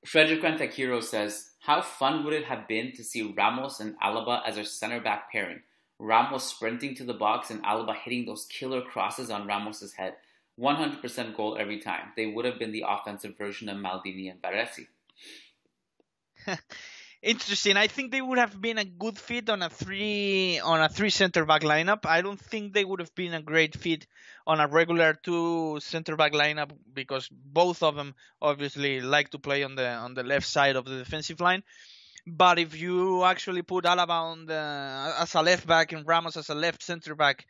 Frederick Rentakiro says, how fun would it have been to see Ramos and Alaba as our center back pairing? Ramos sprinting to the box and Alaba hitting those killer crosses on Ramos's head. 100% goal every time. They would have been the offensive version of Maldini and Baresi. Interesting. I think they would have been a good fit on a three center back lineup. I don't think they would have been a great fit on a regular two center back lineup because both of them obviously like to play on the left side of the defensive line. But if you actually put Alaba as a left back and Ramos as a left center back,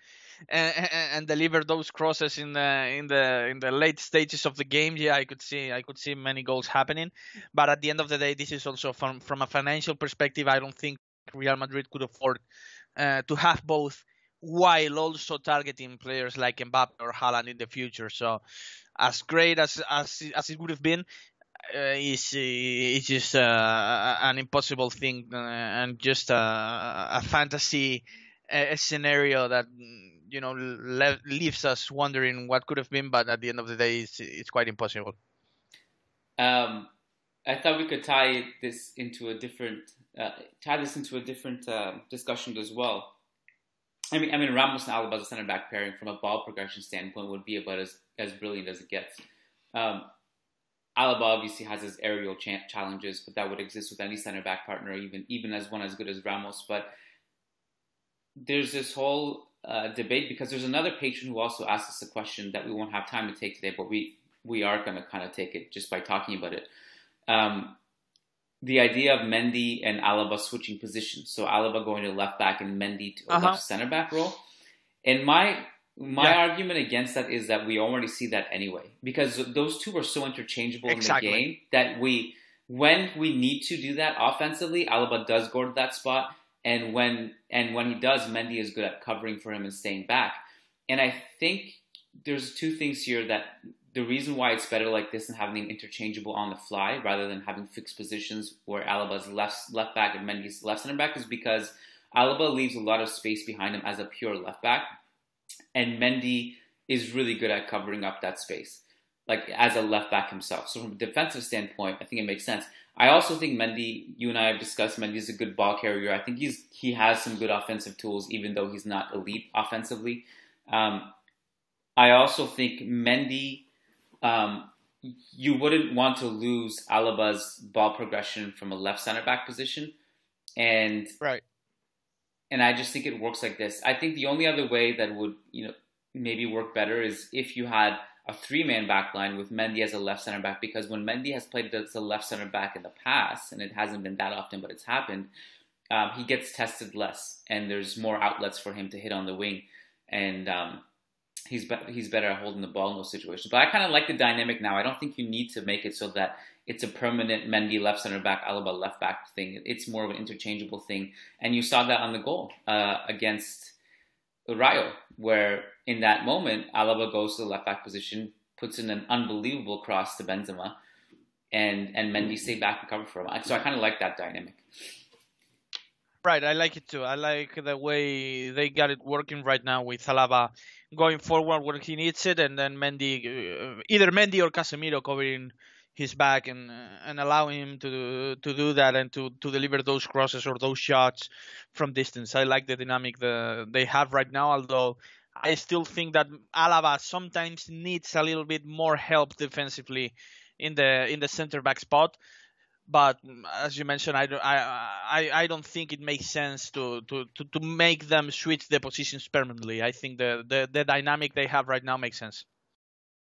and deliver those crosses in the late stages of the game, yeah, I could see many goals happening. But at the end of the day, this is also from a financial perspective. I don't think Real Madrid could afford to have both, while also targeting players like Mbappe or Haaland in the future. So, as great as it would have been, it's just an impossible thing and just a fantasy scenario that leaves us wondering what could have been, but at the end of the day, it's quite impossible. I thought we could tie this into a different discussion as well. I mean, Ramos and Alaba as a center back pairing from a ball progression standpoint would be about as brilliant as it gets. Alaba obviously has his aerial challenges, but that would exist with any center back partner, even as one as good as Ramos. But there's this whole debate because there's another patron who also asked us a question that we won't have time to take today, but we are going to kind of take it just by talking about it. The idea of Mendy and Alaba switching positions, so Alaba going to left back and Mendy to a left center back role. And my argument against that is that we already see that anyway, because those two are so interchangeable in the game that when we need to do that offensively, Alaba does go to that spot. And when he does, Mendy is good at covering for him and staying back. And I think there's two things here that the reason why it's better like this and having them interchangeable on the fly rather than having fixed positions where Alaba's left back and Mendy's left center back is because Alaba leaves a lot of space behind him as a pure left back, and Mendy is really good at covering up that space, like as a left back himself. So from a defensive standpoint, I think it makes sense. I also think Mendy, you and I have discussed, Mendy's a good ball carrier. I think he has some good offensive tools, even though he's not elite offensively. I also think Mendy, you wouldn't want to lose Alaba's ball progression from a left center back position. And I just think it works like this. I think the only other way that would, maybe work better is if you had a three-man back line with Mendy as a left center back, because when Mendy has played as a left center back in the past, and it hasn't been that often, but it's happened, he gets tested less, and there's more outlets for him to hit on the wing, and he's better at holding the ball in those situations. But I kind of like the dynamic now. I don't think you need to make it so that it's a permanent Mendy left center back, Alaba left back thing. It's more of an interchangeable thing, and you saw that on the goal against Rayo, where in that moment, Alaba goes to the left back position, puts in an unbelievable cross to Benzema, and Mendy stayed back and covered for him. So I kind of like that dynamic. Right, I like it too. I like the way they got it working right now with Alaba going forward when he needs it, and then Mendy, either Mendy or Casemiro covering his back and allowing him to do that and to deliver those crosses or those shots from distance. I like the dynamic they have right now, although I still think that Alaba sometimes needs a little bit more help defensively in the center back spot. But as you mentioned, I don't think it makes sense to make them switch the positions permanently. I think the dynamic they have right now makes sense.